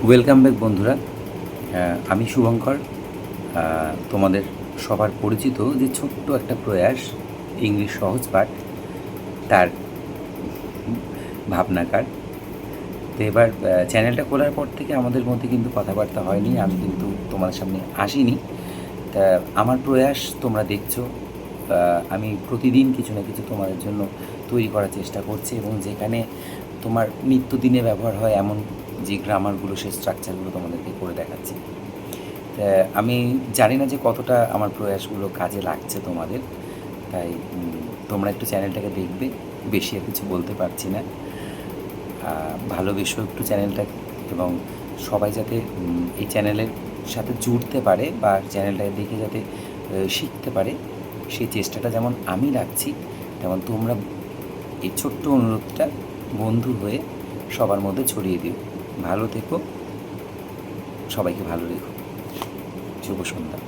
Welcome back বন্ধুরা। আমি শুভঙ্কর। তোমাদের সবার পরিচিত যে ছোট্ট একটা প্রয়াস ইংলিশ সহজ পাঠ, তার ভাবনাকার। তো এবার চ্যানেলটা খোলার পর থেকে আমাদের মধ্যে কিন্তু কথাবার্তা হয়নি, আমি কিন্তু তোমাদের সামনে আসিনি। তা আমার প্রয়াস তোমরা দেখছো, আমি প্রতিদিন কিছু না কিছু তোমাদের জন্য তৈরি করার চেষ্টা করছি, এবং যেখানে তোমার নিত্যদিনে ব্যবহার হয় এমন যে গ্রামারগুলো, সে স্ট্রাকচারগুলো তোমাদেরকে করে দেখাচ্ছি। তা আমি জানি না যে কতটা আমার প্রয়াসগুলো কাজে লাগছে তোমাদের, তাই তোমরা একটু চ্যানেলটাকে দেখবে। বেশি আর কিছু বলতে পারছি না। ভালোবেসো একটু চ্যানেলটা, এবং সবাই যাতে এই চ্যানেলের সাথে জুড়তে পারে বা চ্যানেলটাকে দেখে যাতে শিখতে পারে, সেই চেষ্টাটা যেমন আমি রাখছি, তেমন তোমরা এই ছোট্ট অনুরোধটা বন্ধু হয়ে সবার মধ্যে ছড়িয়ে দিও। ভালো থেকো, সবাইকে ভালো রেখো। শুভ সন্ধ্যা।